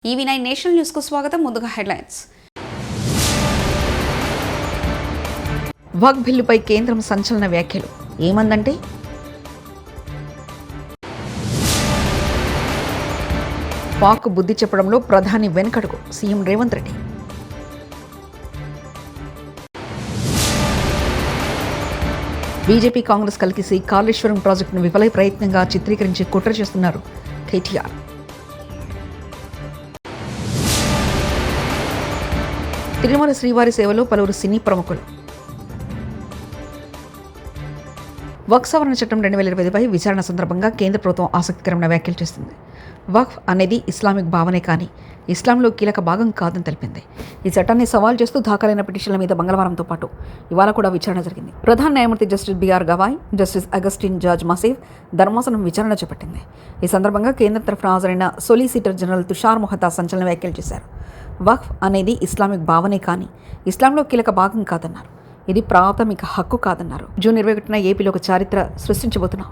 EV9 national news కు స్వాగతం. ముందుగా హెడ్లైన్స్. వక్ఫ్ బిల్లుపై కేంద్రం సంచలన వ్యాఖ్యలు. ఏమందంటే పాక్ బుద్ధి చెప్పడంలో ప్రధాని వెనుకడుగు, సీఎం రేవంత్ రెడ్డి. బీజేపీ కాంగ్రెస్ కలిసి కాళేశ్వరం ప్రాజెక్టును విఫల ప్రయత్నంగా చిత్రీకరించే కుట్ర చేస్తున్నారు కేటీఆర్. తిరుమల శ్రీవారి సేవలో పలువురు సినీ ప్రముఖులు. వక్ఫ్ సవరణ చట్టం 2020పై విచారణ సందర్భంగా కేంద్ర ప్రభుత్వం ఆసక్తికరమైన వ్యాఖ్యలు చేస్తుంది. వక్ఫ్ అనేది ఇస్లామిక్ భావనే కానీ ఇస్లాంలో కీలక భాగం కాదని తెలిపింది. ఈ చట్టాన్ని సవాల్ చేస్తూ దాఖలైన పిటిషన్ల మీద మంగళవారంతో పాటు ఇవాళ కూడా విచారణ జరిగింది. ప్రధాన న్యాయమూర్తి justice B R Gavai, justice Augustine George Masih ధర్మాసనం విచారణ చేపట్టింది. ఈ సందర్భంగా కేంద్ర తరఫున హాజరైన సొలిసిటర్ జనరల్ తుషార్ మొహతా సంచలన వ్యాఖ్యలు చేశారు. వక్ఫ్ అనేది ఇస్లామిక్ భావనే కానీ ఇస్లాంలో కీలక భాగం కాదన్నారు. ఇది ప్రాథమిక హక్కు కాదన్నారు. జూన్ 21న ఏపీలో ఒక చారిత్ర సృష్టించబోతున్నాం.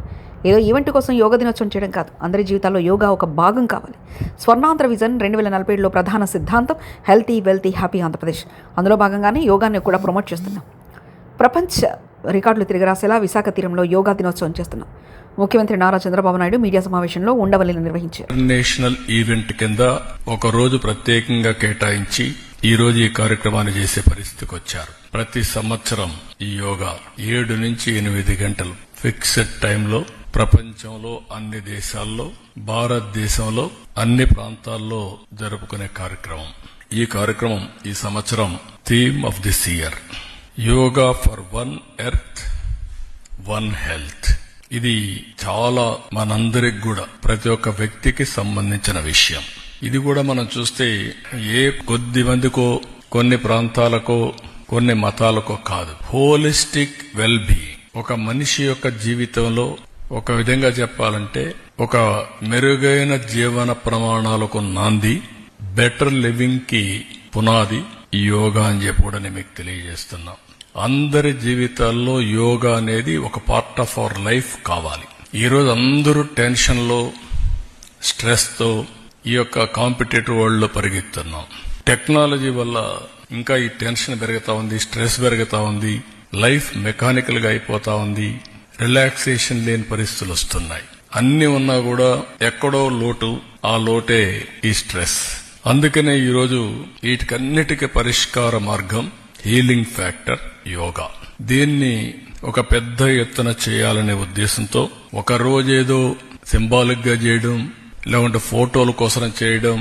ఏదో ఈవెంట్ కోసం యోగా దినోత్సవం చేయడం కాదు, అందరి జీవితాల్లో యోగా ఒక భాగం కావాలి. స్వర్ణాంధ్ర విజన్ 2047లో ప్రధాన సిద్ధాంతం హెల్తీ, వెల్తీ, హ్యాపీ ఆంధ్రప్రదేశ్. అందులో భాగంగానే యోగాన్ని కూడా ప్రమోట్ చేస్తున్నాం. ప్రపంచ రికార్డులు తిరగరాసేలా విశాఖ తీరంలో యోగా దినోత్సవం చేస్తున్నాం. ముఖ్యమంత్రి నారా చంద్రబాబు నాయుడు మీడియా సమావేశంలో ఉండవల్లిని నిర్వహించారు. నేషనల్ ఈవెంట్ కింద ఒక రోజు ప్రత్యేకంగా కేటాయించి ఈ రోజు ఈ కార్యక్రమాన్ని చేసే పరిస్థితికి వచ్చారు. ప్రతి సంవత్సరం ఈ యోగా 7 నుంచి 8 గంటలు ఫిక్స్డ్ టైంలో ప్రపంచంలో అన్ని దేశాల్లో, భారతదేశంలో అన్ని ప్రాంతాల్లో జరుపుకునే కార్యక్రమం. ఈ కార్యక్రమం ఈ సంవత్సరం theme of this year yoga for one earth one health. ఇది చాలా మనందరికి కూడా ప్రతి ఒక్క వ్యక్తికి సంబంధించిన విషయం. ఇది కూడా మనం చూస్తే ఏ కొద్ది మందికో, కొన్ని ప్రాంతాలకో, కొన్ని మతాలకో కాదు, హోలిస్టిక్ వెల్ బీయింగ్. ఒక మనిషి యొక్క జీవితంలో ఒక విధంగా చెప్పాలంటే ఒక మెరుగైన జీవన ప్రమాణాలకు నాంది, బెటర్ లివింగ్ కి పునాది ఈ యోగా అని చెప్పి కూడా నేను మీకు తెలియజేస్తున్నాం. అందరి జీవితాల్లో యోగా అనేది ఒక పార్ట్ ఆఫ్ అవర్ లైఫ్ కావాలి. ఈరోజు అందరూ టెన్షన్ లో, స్ట్రెస్ తో ఈ యొక్క కాంపిటేటివ్ వరల్డ్ లో పరిగెత్తున్నాం. టెక్నాలజీ వల్ల ఇంకా ఈ టెన్షన్ పెరుగుతా ఉంది, స్ట్రెస్ పెరుగుతా ఉంది, లైఫ్ మెకానికల్ గా అయిపోతా ఉంది, రిలాక్సేషన్ లేని పరిస్థితులు వస్తున్నాయి. అన్ని ఉన్నా కూడా ఎక్కడో లోటు, ఆ లోటే ఈ స్ట్రెస్. అందుకనే ఈరోజు వీటికన్నిటికీ పరిష్కార మార్గం హీలింగ్ ఫ్యాక్టర్ యోగా. దీన్ని ఒక పెద్ద ఎత్తున చేయాలనే ఉద్దేశంతో ఒక రోజేదో సింబాలిక్ గా చేయడం, లేకుంటే ఫోటోల కోసం చేయడం,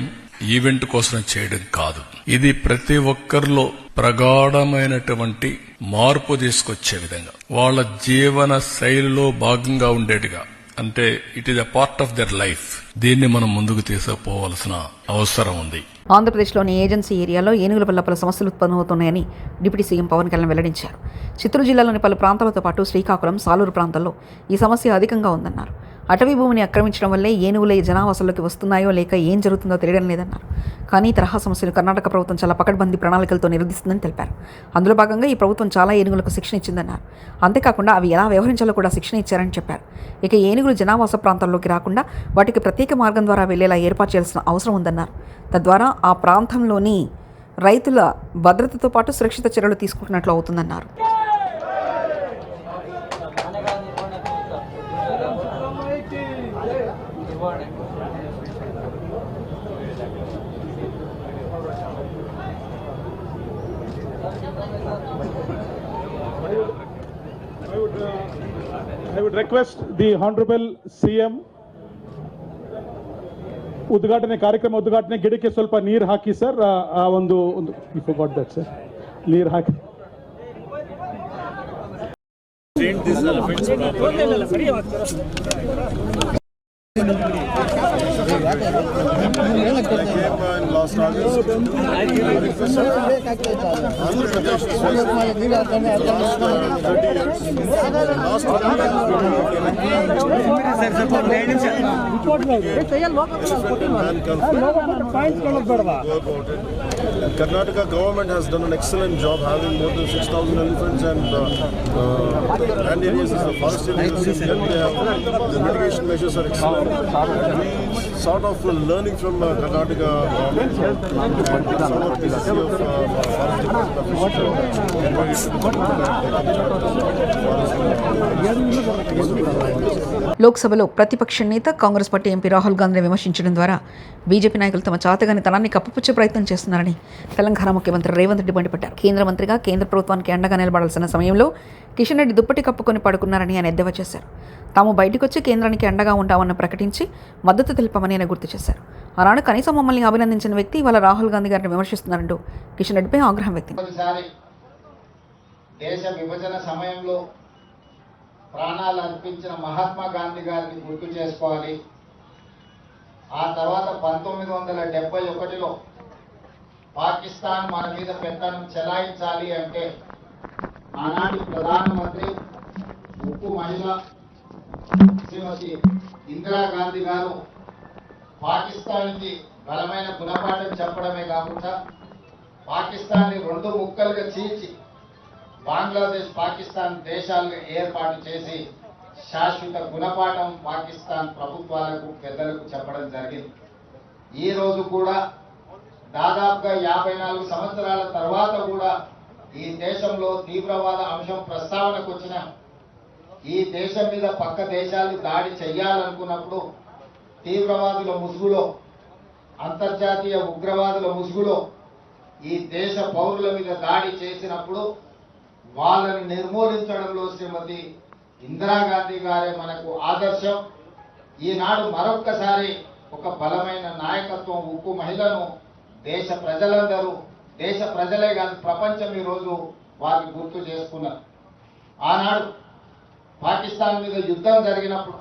ఈవెంట్ కోసం చేయడం కాదు. ఇది ప్రతి ఒక్కరిలో ప్రగాఢమైనటువంటి మార్పు తీసుకొచ్చే విధంగా, వాళ్ళ జీవన శైలిలో భాగంగా ఉండేట్టుగా, అంటే it is a part of their life. దీన్ని మనం ముందుకు తీసుకుపోవాల్సిన అవసరం ఉంది. ఆంధ్రప్రదేశ్లోని ఏజెన్సీ ఏరియాలో ఏనుగుల వల్ల పలు సమస్యలు ఉత్పన్నమవుతున్నాయని డిప్యూటీ సీఎం పవన్ కళ్యాణ్ వెల్లడించారు. చిత్తూరు జిల్లాలోని పలు ప్రాంతాలతో పాటు శ్రీకాకుళం, సాలూరు ప్రాంతాల్లో ఈ సమస్య అధికంగా ఉందన్నారు. అటవీ భూమిని ఆక్రమించడం వల్లే ఏనుగుల జనావాసాల్లోకి వస్తున్నాయో లేక ఏం జరుగుతుందో తెలియడం లేదన్నారు. కానీ తరహా సమస్యలు కర్ణాటక ప్రభుత్వం చాలా పకడ్బందీ ప్రణాళికలతో నిరోధిస్తుందని తెలిపారు. అందులో భాగంగా ఈ ప్రభుత్వం చాలా ఏనుగులకు శిక్షణ ఇచ్చిందన్నారు. అంతేకాకుండా అవి ఎలా వ్యవహరించాలో కూడా శిక్షణ ఇచ్చారని చెప్పారు. ఇక ఏనుగులు జనావాస ప్రాంతాల్లోకి రాకుండా వాటికి ప్రత్యేక మార్గం ద్వారా వెళ్లేలా ఏర్పాటు చేయాల్సిన అవసరం ఉందన్నారు. తద్వారా ఆ ప్రాంతంలోని రైతుల భద్రతతో పాటు సురక్షిత చర్యలు తీసుకుంటున్నట్లు అవుతుందన్నారు. I would request the Honorable CM ಉದ್ಘಾಟನೆ ಕಾರ್ಯಕ್ರಮ ಉದ್ಘಾಟನೆ ಗಿಡಕ್ಕೆ ಸ್ವಲ್ಪ ನೀರು ಹಾಕಿ ಸರ್. ಒಂದು ಯು ಫಾರ್ಗಾಟ್ ದಟ್ ಸರ್, ನೀರು ಹಾಕಿ. Last August, Andhra Pradesh is 30 years. Karnataka government has done an excellent job having more than 6,000 elephants and land areas is the forest areas. The mitigation measures are excellent. We sort of learning from Karnataka government. Some of the PCC of forest department officials invited to the లోక్సభలో ప్రతిపక్ష నేత Congress party MP Rahul గాంధీని విమర్శించడం ద్వారా BJP నాయకులు తమ చాతగాని తనాన్ని కప్పిపుచ్చే ప్రయత్నం చేస్తున్నారని తెలంగాణ ముఖ్యమంత్రి రేవంత్ రెడ్డి మండిపడ్డారు. కేంద్ర మంత్రిగా కేంద్ర ప్రభుత్వానికి అండగా నిలబడాల్సిన సమయంలో కిషన్ రెడ్డి దుప్పటి కప్పుకొని పడుకున్నారని ఆయన ఎద్దేవా చేశారు. తాము బయటకొచ్చి కేంద్రానికి అండగా ఉంటామని ప్రకటించి మద్దతు తెలిపామని ఆయన గుర్తు చేశారు. ఆనాడు కనీసం మమ్మల్ని అభినందించిన వ్యక్తి ఇవాళ రాహుల్ గాంధీ గారిని విమర్శిస్తున్నారంటూ కిషన్ రెడ్డిపై ఆగ్రహం వ్యక్తం. దేశ విభజన సమయంలో ప్రాణాలు అర్పించిన మహాత్మా గాంధీ గారిని గుర్తు చేసుకోవాలి. ఆ తర్వాత 1971లో పాకిస్తాన్ మన మీద పెత్తనం చెలాయించాలి అంటే ఆనాటి ప్రధానమంత్రి ఉక్కు మహిళ శ్రీమతి ఇందిరాగాంధీ గారు పాకిస్తాన్కి బలమైన గుణపాఠం చెప్పడమే కాకుండా పాకిస్తాన్ని 2 ముక్కలుగా చీల్చి బంగ్లాదేశ్ పాకిస్తాన్ దేశాలుగా ఏర్పాటు చేసి శాశ్వత గుణపాఠం పాకిస్తాన్ ప్రభుత్వాలకు పెద్దలకు చెప్పడం జరిగింది. ఈ రోజు కూడా దాదాపుగా 54 సంవత్సరాల తర్వాత కూడా ఈ దేశంలో తీవ్రవాద అంశం ప్రస్తావనకు వచ్చిన ఈ దేశం మీద పక్క దేశాలు దాడి చెయ్యాలనుకున్నప్పుడు తీవ్రవాదుల ముసుగులో అంతర్జాతీయ ఉగ్రవాదుల ముసుగులో ఈ దేశ పౌరుల మీద దాడి చేసినప్పుడు వాళ్ళని నిర్మూలించడంలో శ్రీమతి ఇందిరాగాంధీ గారే మనకు ఆదర్శం. ఈనాడు మరొక్కసారి ఒక బలమైన నాయకత్వం ఉక్కు మహిళను దేశ ప్రజలందరూ, దేశ ప్రజలే కాదు ప్రపంచం ఈరోజు వారికి గుర్తు చేసుకున్నారు. ఆనాడు పాకిస్తాన్ మీద యుద్ధం జరిగినప్పుడు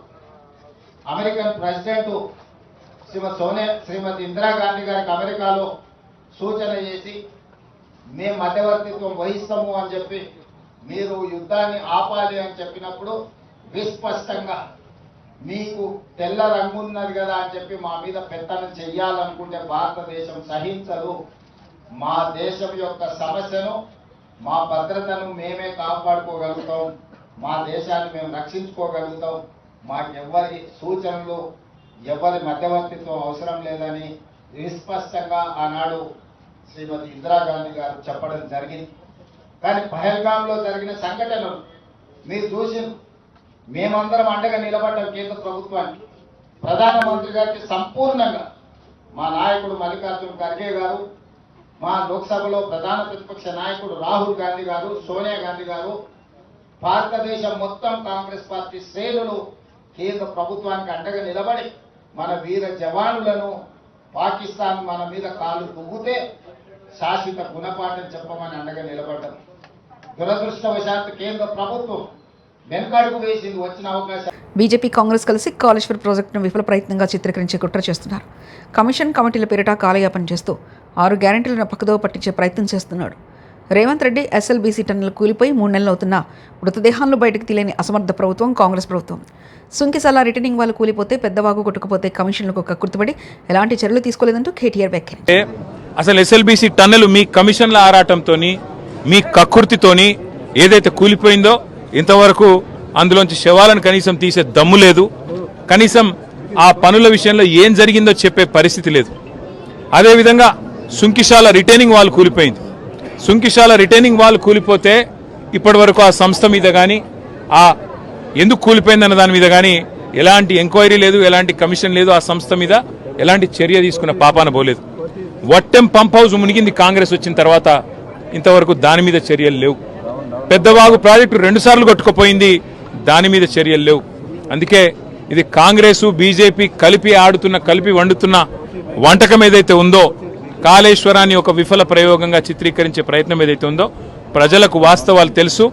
అమెరికన్ ప్రెసిడెంట్ శ్రీమతి ఇందిరాగాంధీ గారికి అమెరికాలో సూచన చేసి మేము మధ్యవర్తిత్వం వహిస్తాము అని చెప్పి మీరు యుద్ధాన్ని ఆపాలి అని చెప్పినప్పుడు విస్పష్టంగా మీకు తెల్ల రంగున్నది కదా అని చెప్పి మా మీద పెత్తనం చెయ్యాలనుకుంటే భారతదేశం సహించదు. మా దేశం యొక్క సమస్యను, మా భద్రతను మేమే కాపాడుకోగలుగుతాం, మా దేశాన్ని మేము రక్షించుకోగలుగుతాం, మాకెవ్వరి సూచనలు ఎవరి మధ్యవర్తిత్వం అవసరం లేదని విస్పష్టంగా ఆనాడు శ్రీమతి ఇందిరాగాంధీ గారు చెప్పడం జరిగింది. కానీ పహల్గాంలో జరిగిన సంఘటనలు మీరు చూసి మేమందరం అండగా నిలబడ్డాం కేంద్ర ప్రభుత్వానికి. ప్రధానమంత్రి గారికి సంపూర్ణంగా మా నాయకుడు మల్లికార్జున ఖర్గే గారు, మా లోక్సభలో ప్రధాన ప్రతిపక్ష నాయకుడు రాహుల్ గాంధీ గారు, సోనియా గాంధీ గారు, భారతదేశం మొత్తం కాంగ్రెస్ పార్టీ శ్రేణులు కేంద్ర ప్రభుత్వానికి అండగా నిలబడి మన వీర జవానులను పాకిస్తాన్ మన మీద కాలు దువ్వుతే శాశ్వత గుణపాఠం చెప్పమని అండగా నిలబడ్డారు. దురదృష్టవశాత్తు కేంద్ర ప్రభుత్వం వెనుకడుగు వేసింది వచ్చిన అవకాశం. బీజేపీ కాంగ్రెస్ కలిసి కాళేశ్వర్ ప్రాజెక్టును విఫల ప్రయత్నంగా చిత్రీకరించే కుట్ర చేస్తున్నారు. కమిటీల పేరిట కాలయాపన చేస్తూ 6 గ్యారెంటీలను పక్కదోవ పట్టించే ప్రయత్నం చేస్తున్నాడు. రేవంత్ రెడ్డి ఎస్ఎల్బీసీ టన్నులు కూలిపోయి 3 నెలలు అవుతున్నా మృతదేహాలను బయటకు తీలేని అసమర్థ ప్రభుత్వం కాంగ్రెస్ ప్రభుత్వం. సుంకిసాల రిటర్నింగ్ వాళ్ళు కూలిపోతే, పెద్దవాగు కొట్టుకుపోతే కమిషన్లకు కక్కుర్తిపడి ఎలాంటి చర్యలు తీసుకోలేదంటూ కేటీఆర్ వ్యాఖ్యానించారు. అసలు ఎస్ఎల్బీసీ టన్నులు మీ కమిషన్ల ఆరాటంతోని, మీ కక్కుర్తితోని ఏదైతే కూలిపోయిందో ఇంతవరకు అందులోంచి శవాలను కనీసం తీసే దమ్ము లేదు. కనీసం ఆ పనుల విషయంలో ఏం జరిగిందో చెప్పే పరిస్థితి లేదు. అదేవిధంగా సుంకిశాల రిటైనింగ్ వాల్ కూలిపోయింది. సుంకిశాల రిటైనింగ్ వాల్ కూలిపోతే ఇప్పటి వరకు ఆ సంస్థ మీద కానీ, ఆ ఎందుకు కూలిపోయిందన్న దాని మీద కానీ ఎలాంటి ఎంక్వైరీ లేదు, ఎలాంటి కమిషన్ లేదు. ఆ సంస్థ మీద ఎలాంటి చర్య తీసుకున్న పాపాన పోలేదు. వట్టెం పంప్ హౌస్ మునిగింది కాంగ్రెస్ వచ్చిన తర్వాత, ఇంతవరకు దాని మీద చర్యలు లేవు. పెద్దవాగు ప్రాజెక్టు 2 సార్లు కొట్టుకుపోయింది, దాని మీద చర్యలు లేవు. అందుకే ఇది కాంగ్రెస్ బీజేపీ కలిపి వండుతున్న వంటకం ఏదైతే ఉందో, కాళేశ్వరాన్ని ఒక విఫల ప్రయోగంగా చిత్రీకరించే ప్రయత్నం ఏదైతే ఉందో, ప్రజలకు వాస్తవాలు తెలుసు.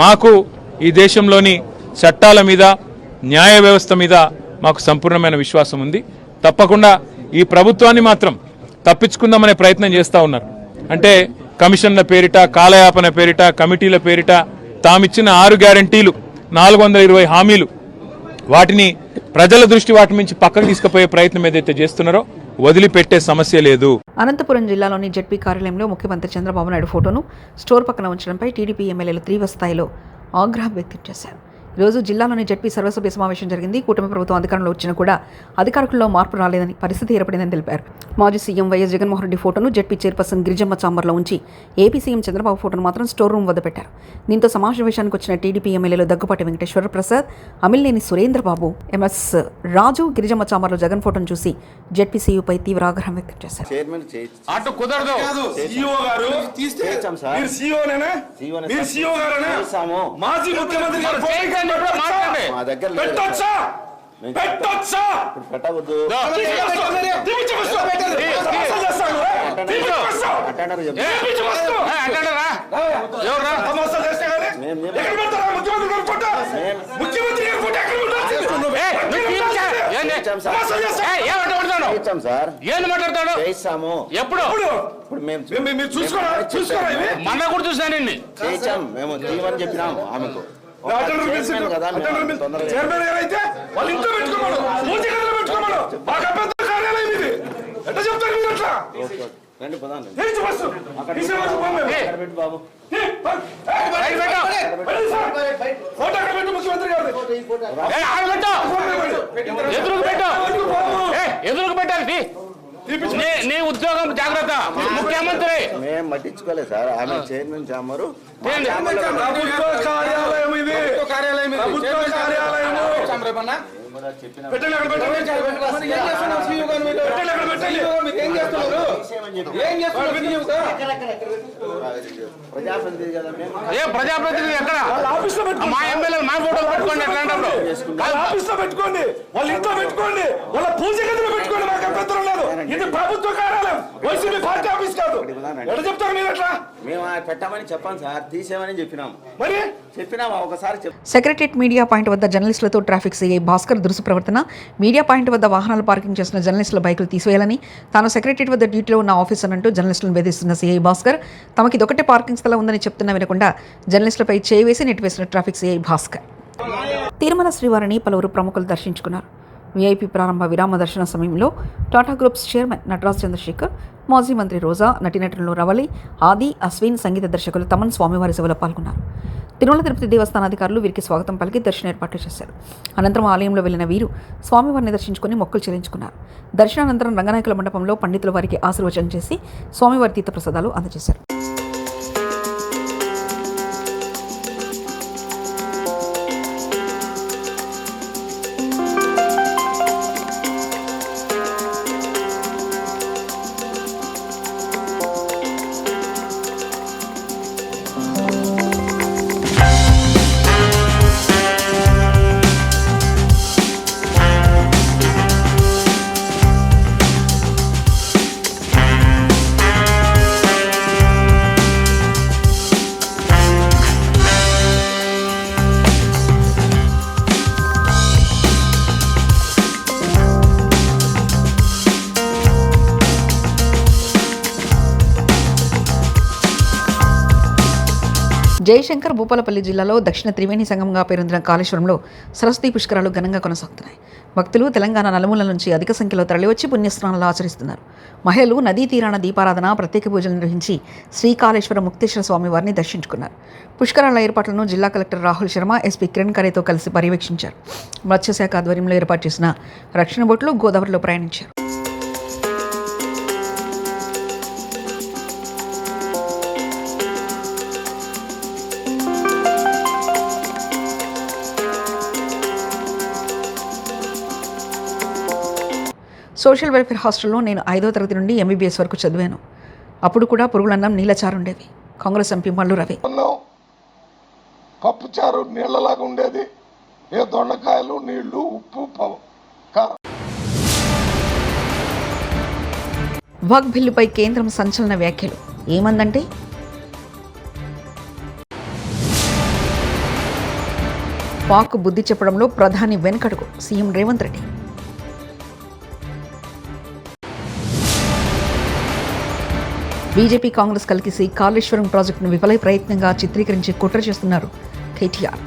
మాకు ఈ దేశంలోని చట్టాల మీద, న్యాయ వ్యవస్థ మీద మాకు సంపూర్ణమైన విశ్వాసం ఉంది. తప్పకుండా ఈ ప్రభుత్వాన్ని మాత్రం తప్పించుకుందామనే ప్రయత్నం చేస్తూ ఉన్నారు. అంటే కమిషన్ల పేరిట, కాలయాపన పేరిట, కమిటీల పేరిట తామిచ్చిన 6 గ్యారంటీలు, 420 హామీలు, వాటిని ప్రజల దృష్టి వాటి నుంచి పక్కకు తీసుకుపోయే ప్రయత్నం ఏదైతే చేస్తున్నారో వదిలిపెట్టే సమస్య లేదు. అనంతపురం జిల్లాలోని జెడ్పీ కార్యాలయంలో ముఖ్యమంత్రి చంద్రబాబు నాయుడు ఫోటోను స్టోర్ పక్కన ఉంచడంపై టీడీపీ ఎమ్మెల్యేలు తీవ్ర స్థాయిలో ఆగ్రహం వ్యక్తం చేశారు. ఈరోజు జిల్లాలోని జడ్పీ సర్వసభ్య సమావేశం జరిగింది. కూటమి ప్రభుత్వం అధికారంలో వచ్చినా కూడా అధికారుల్లో మార్పు రాలేదని, పరిస్థితి ఏర్పడిందని తెలిపారు. మాజీ సీఎం వైఎస్ జగన్మోహన్ రెడ్డి ఫోటోను జడ్పీ చైర్పర్సన్ గిరిజమ్మ చాంబర్లో ఉంచి ఏపీ సీఎం చంద్రబాబు ఫోటోను మాత్రం స్టోర్ రూమ్ వద్ద పెట్టారు. దీంతో సమావేశానికి వచ్చిన టీడీపీ ఎమ్మెల్యేలు దగ్గుపాటి వెంకటేశ్వర ప్రసాద్, అమిలినేని సురేంద్రబాబు, ఎంఎస్ రాజు గిరిజమ్మ చాంబర్లో జగన్ ఫోటోను చూసి జడ్పీ సీఈపై తీవ్ర ఆగ్రహం వ్యక్తం చేశారు. అటు కుదరదు. మాజీ ముఖ్యమంత్రి గారు పెట్టొచ్చా? పెట్టొచ్చా? పెట్టకూడదు. ఏంది మాట్లాడతాడు? ఎప్పుడు మీరు చూసుకోరా? చూసుకోరా? మొన్న కూడా చూసానండి. మేము జీవని చెప్పినాము ఆమెకు. చైర్మన్ గారు అయితే వాళ్ళు ఇంట్లో పెట్టుకోమను, పూజ గదిలో పెట్టుకోమను. మాకు అభ్యంతర కార్యాలయం ఇది. ఎట్లా చెప్తారు మీరు అట్లా? రండి పదాన్ని బాబు ఫోటో అక్కడ పెట్టు. ముఖ్యమంత్రి గారు ఎదురుకు పెట్టాలి. నీ ఉద్యోగం జాగ్రత్త. ముఖ్యమంత్రి మేము పట్టించుకోలేదు సార్. ఆమె చైర్మన్ చాంబరు ప్రభుత్వ కార్యాలయం ఇది. ప్రభుత్వ కార్యాలయం పెట్టండి. అక్కడ పెట్టండి. ప్రజాప్రతినిధి కదా మేము. ప్రజాప్రతినిధి ఎక్కడ? ఆఫీస్ లో మా ఎమ్మెల్యే మా ఫోటో పెట్టుకోండి. ఎట్లాంటప్పుడు ఆఫీస్ లో పెట్టుకోండి, వాళ్ళ ఇంట్లో పెట్టుకోండి, వాళ్ళ పూజ గదిలో పెట్టుకోండి. మాకు అభ్యంతరం లేదు. ఇది ప్రభుత్వ కార్యాలయం, వైసీపీ పార్టీ ఆఫీస్ కాదు. ఎట్లా చెప్తారు మీరు అట్లా? మేము పెట్టామని చెప్పాను సార్, తీసేమని చెప్పినాము. మరి చెప్పినామా ఒకసారి? సెక్రటరియట్ మీడియా పాయింట్ వద్ద జర్నలిస్టులతో ట్రాఫిక్ సీఐ భాస్కర్ దురుసు ప్రవర్తన. మీడియా పాయింట్ వద్ద వాహనాలు పార్కింగ్ చేస్తున్న జర్నలిస్టుల బైకులు తీసివేయాలని, తాను సెక్రటరియట్ వద్ద డ్యూటీలో ఉన్న ఆఫీసర్ అంటూ జర్నలిస్టులను వేధిస్తున్న సీఐ భాస్కర్. తమకి ఇదొకటే పార్కింగ్ స్థలం ఉందని చెప్తున్నా వినకుండా జర్నలిస్టులపై చేయి వేసి నెట్టివేసిన ట్రాఫిక్ సీఐ భాస్కర్. తిరుమల శ్రీవారిని పలువురు ప్రముఖులు దర్శించుకున్నారు. వీఐపీ ప్రారంభ విరామ దర్శన సమయంలో టాటా గ్రూప్స్ చైర్మన్ నటరాజ్ చంద్రశేఖర్, మాజీ మంత్రి రోజా, నటీనటులు రవలి, ఆది, అశ్విన్, సంగీత దర్శకులు తమన్ స్వామివారి సేవలో పాల్గొన్నారు. తిరుమల తిరుపతి దేవస్థాన అధికారులు వీరికి స్వాగతం పలికి దర్శన ఏర్పాట్లు చేశారు. అనంతరం ఆలయంలో వెళ్లిన వీరు స్వామివారిని దర్శించుకుని మొక్కులు చెల్లించుకున్నారు. దర్శనానంతరం రంగనాయకుల మండపంలో పండితులు వారికి ఆశీర్వచనం చేసి స్వామివారి తీర్థప్రసాదాలు అందజేశారు. జయశంకర్ భూపాలపల్లి జిల్లాలో దక్షిణ త్రివేణి సంగమంగా పేరొందిన కాళేశ్వరంలో సరస్వతీ పుష్కరాలు ఘనంగా కొనసాగుతున్నాయి. భక్తులు తెలంగాణ నలుమూలల నుంచి అధిక సంఖ్యలో తరలివచ్చి పుణ్యస్నానాలు ఆచరిస్తున్నారు. మహిళలు నదీ తీరాన దీపారాధన, ప్రత్యేక పూజలు నిర్వహించి శ్రీకాళేశ్వర ముక్తేశ్వర స్వామి వారిని దర్శించుకున్నారు. పుష్కరాల ఏర్పాట్లను జిల్లా కలెక్టర్ రాహుల్ శర్మ, ఎస్పీ కిరణ్ ఖరేతో కలిసి పర్యవేక్షించారు. మత్స్యశాఖ ఆధ్వర్యంలో ఏర్పాటు చేసిన రక్షణ బోట్లు గోదావరిలో ప్రయాణించారు. సోషల్ వెల్ఫేర్ హాస్టల్లో నేను 5వ తరగతి నుండి ఎంబీబీఎస్ వరకు చదివాను. అప్పుడు కూడా పురుగులన్నం నీళ్ళచారు ఉండేవి. కాంగ్రెస్ ఎంపీ మల్లు రవి. పప్పుచారు నీళ్ళలాగా ఉండేది. ఏ దొండకాయలు, నీళ్లు, ఉప్పు, కారం. వక్ఫ్ బిల్లుపై కేంద్రం సంచలన వ్యాఖ్యలు. ఏమందంటే, పాక్ బుద్ధి చెప్పడంలో ప్రధాని వెనకడుగు, సీఎం రేవంత్ రెడ్డి. బీజేపీ కాంగ్రెస్ కలిసి కాళేశ్వరం ప్రాజెక్టును విఫల ప్రయత్నంగా చిత్రీకరించి కుట్ర చేస్తున్నారు కేటీఆర్.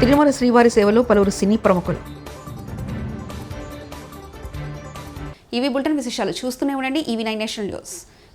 తిరుమల శ్రీవారి సేవలో పలువురు సినీ ప్రముఖులు. ఇవి బులెటిన్ విశేషాలు. చూస్తూనే ఉండండి EV9 నేషనల్ న్యూస్.